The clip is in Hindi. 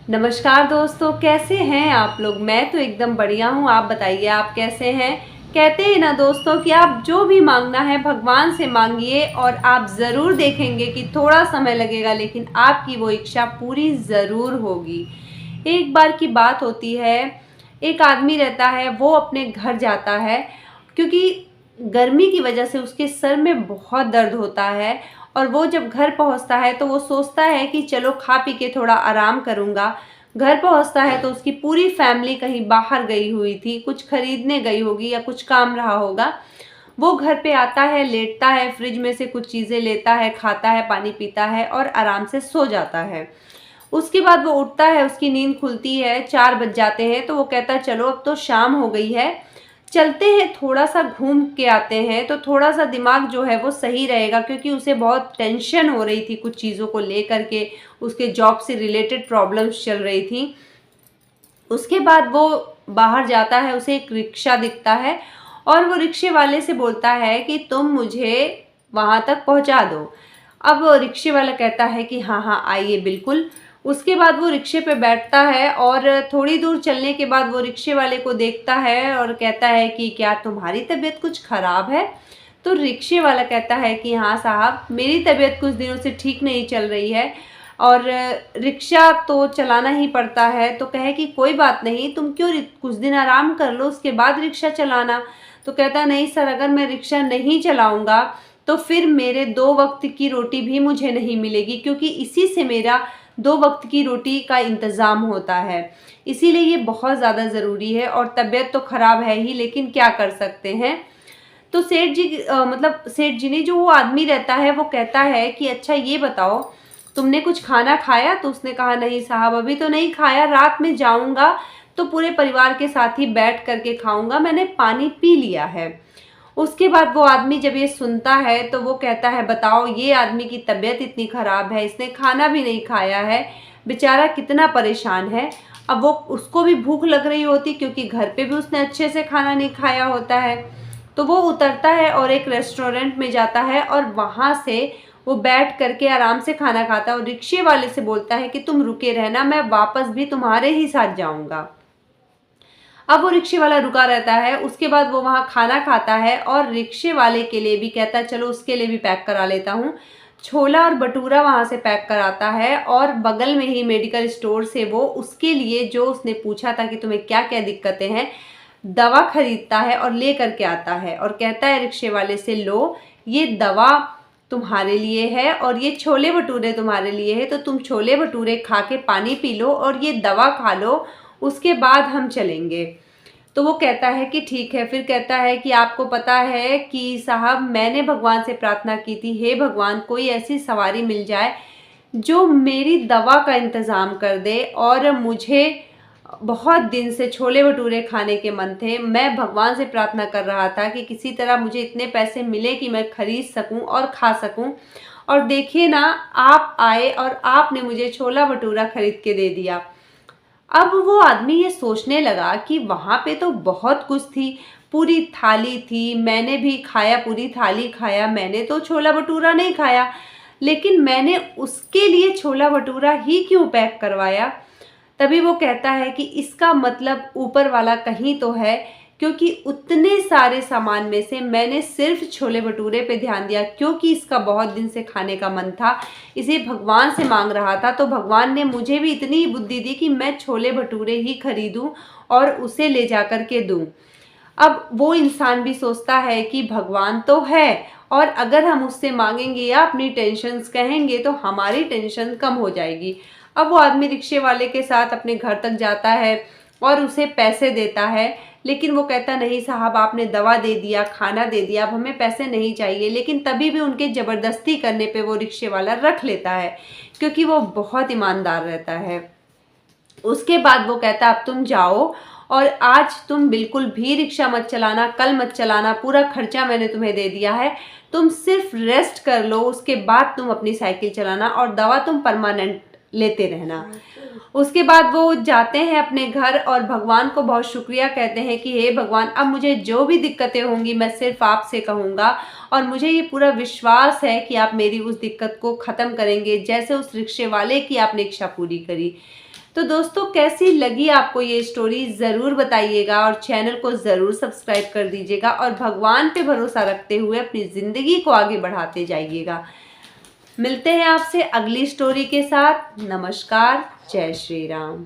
नमस्कार दोस्तों, कैसे हैं आप लोग। मैं तो एकदम बढ़िया हूँ। आप बताइए आप कैसे हैं। कहते हैं ना दोस्तों कि आप जो भी मांगना है भगवान से मांगिए और आप ज़रूर देखेंगे कि थोड़ा समय लगेगा लेकिन आपकी वो इच्छा पूरी ज़रूर होगी। एक बार की बात होती है, एक आदमी रहता है, वो अपने घर जाता है क्योंकि गर्मी की वजह से उसके सर में बहुत दर्द होता है। और वो जब घर पहुंचता है तो वो सोचता है कि चलो खा पी के थोड़ा आराम करूंगा। घर पहुंचता है तो उसकी पूरी फैमिली कहीं बाहर गई हुई थी, कुछ खरीदने गई होगी या कुछ काम रहा होगा। वो घर पे आता है, लेटता है, फ्रिज में से कुछ चीज़ें लेता है, खाता है, पानी पीता है और आराम से सो जाता है। उसके बाद वो उठता है, उसकी नींद खुलती है, 4 बज जाते हैं तो वो कहता है चलो अब तो शाम हो गई है, चलते हैं थोड़ा सा घूम के आते हैं तो थोड़ा सा दिमाग जो है वो सही रहेगा। क्योंकि उसे बहुत टेंशन हो रही थी कुछ चीज़ों को लेकर के, उसके जॉब से रिलेटेड प्रॉब्लम्स चल रही थी। उसके बाद वो बाहर जाता है, उसे एक रिक्शा दिखता है और वो रिक्शे वाले से बोलता है कि तुम मुझे वहाँ तक पहुँचा दो। अब वो रिक्शे वाला कहता है कि हाँ हाँ आइए बिल्कुल। उसके बाद वो रिक्शे पे बैठता है और थोड़ी दूर चलने के बाद वो रिक्शे वाले को देखता है और कहता है कि क्या तुम्हारी तबीयत कुछ ख़राब है। तो रिक्शे वाला कहता है कि हाँ साहब, मेरी तबीयत कुछ दिनों से ठीक नहीं चल रही है और रिक्शा तो चलाना ही पड़ता है। तो कहे कि कोई बात नहीं, तुम क्यों कुछ दिन आराम कर लो, उसके बाद रिक्शा चलाना। तो कहता नहीं सर, अगर मैं रिक्शा नहीं चलाऊंगा तो फिर मेरे 2 वक्त की रोटी भी मुझे नहीं मिलेगी, क्योंकि इसी से मेरा 2 वक्त की रोटी का इंतज़ाम होता है। इसीलिए ये बहुत ज़्यादा ज़रूरी है और तबीयत तो ख़राब है ही, लेकिन क्या कर सकते हैं। तो सेठ जी मतलब सेठ जी ने, जो वो आदमी रहता है, वो कहता है कि अच्छा ये बताओ तुमने कुछ खाना खाया। तो उसने कहा नहीं साहब, अभी तो नहीं खाया, रात में जाऊंगा तो पूरे परिवार के साथ ही बैठ करके खाऊंगा, मैंने पानी पी लिया है। उसके बाद वो आदमी जब ये सुनता है तो वो कहता है बताओ, ये आदमी की तबीयत इतनी ख़राब है, इसने खाना भी नहीं खाया है, बेचारा कितना परेशान है। अब वो, उसको भी भूख लग रही होती क्योंकि घर पे भी उसने अच्छे से खाना नहीं खाया होता है। तो वो उतरता है और एक रेस्टोरेंट में जाता है और वहाँ से वो बैठ करके आराम से खाना खाता है और रिक्शे वाले से बोलता है कि तुम रुके रहना, मैं वापस भी तुम्हारे ही साथ जाऊँगा। अब वो रिक्शे वाला रुका रहता है। उसके बाद वो वहाँ खाना खाता है और रिक्शे वाले के लिए भी कहता है चलो उसके लिए भी पैक करा लेता हूँ। छोला और भटूरा वहाँ से पैक कराता है और बगल में ही मेडिकल स्टोर से वो उसके लिए, जो उसने पूछा था कि तुम्हें क्या क्या दिक्कतें हैं, दवा खरीदता है और ले करके आता है और कहता है रिक्शे वाले से, लो ये दवा तुम्हारे लिए है और ये छोले भटूरे तुम्हारे लिए है, तो तुम छोले भटूरे खा के पानी पी लो और ये दवा खा लो, उसके बाद हम चलेंगे। तो वो कहता है कि ठीक है। फिर कहता है कि आपको पता है कि साहब, मैंने भगवान से प्रार्थना की थी, हे भगवान कोई ऐसी सवारी मिल जाए जो मेरी दवा का इंतज़ाम कर दे। और मुझे बहुत दिन से छोले भटूरे खाने के मन थे, मैं भगवान से प्रार्थना कर रहा था कि किसी तरह मुझे इतने पैसे मिले कि मैं खरीद सकूं और खा सकूं। और देखिए ना, आप आए और आपने मुझे छोला भटूरा खरीद के दे दिया। अब वो आदमी ये सोचने लगा कि वहाँ पे तो बहुत कुछ थी, पूरी थाली थी, मैंने भी खाया, पूरी थाली खाया, मैंने तो छोला भटूरा नहीं खाया, लेकिन मैंने उसके लिए छोला भटूरा ही क्यों पैक करवाया। तभी वो कहता है कि इसका मतलब ऊपर वाला कहीं तो है, क्योंकि उतने सारे सामान में से मैंने सिर्फ छोले भटूरे पे ध्यान दिया, क्योंकि इसका बहुत दिन से खाने का मन था, इसे भगवान से मांग रहा था, तो भगवान ने मुझे भी इतनी बुद्धि दी कि मैं छोले भटूरे ही खरीदूं और उसे ले जा कर के दूं। अब वो इंसान भी सोचता है कि भगवान तो है और अगर हम उससे मांगेंगे या अपनी टेंशन्स कहेंगे तो हमारी टेंशन कम हो जाएगी। अब वो आदमी रिक्शे वाले के साथ अपने घर तक जाता है और उसे पैसे देता है, लेकिन वो कहता नहीं साहब, आपने दवा दे दिया, खाना दे दिया, अब हमें पैसे नहीं चाहिए। लेकिन तभी भी उनके ज़बरदस्ती करने पे वो रिक्शे वाला रख लेता है, क्योंकि वो बहुत ईमानदार रहता है। उसके बाद वो कहता अब तुम जाओ और आज तुम बिल्कुल भी रिक्शा मत चलाना, कल मत चलाना, पूरा खर्चा मैंने तुम्हें दे दिया है, तुम सिर्फ रेस्ट कर लो, उसके बाद तुम अपनी साइकिल चलाना और दवा तुम परमानेंट लेते रहना। उसके बाद वो जाते हैं अपने घर और भगवान को बहुत शुक्रिया कहते हैं कि हे भगवान, अब मुझे जो भी दिक्कतें होंगी मैं सिर्फ आपसे कहूँगा और मुझे ये पूरा विश्वास है कि आप मेरी उस दिक्कत को ख़त्म करेंगे, जैसे उस रिक्शे वाले की आपने इच्छा पूरी करी। तो दोस्तों, कैसी लगी आपको ये स्टोरी ज़रूर बताइएगा और चैनल को ज़रूर सब्सक्राइब कर दीजिएगा और भगवान पे भरोसा रखते हुए अपनी ज़िंदगी को आगे बढ़ाते जाइएगा। मिलते हैं आपसे अगली स्टोरी के साथ। नमस्कार, जय श्री राम।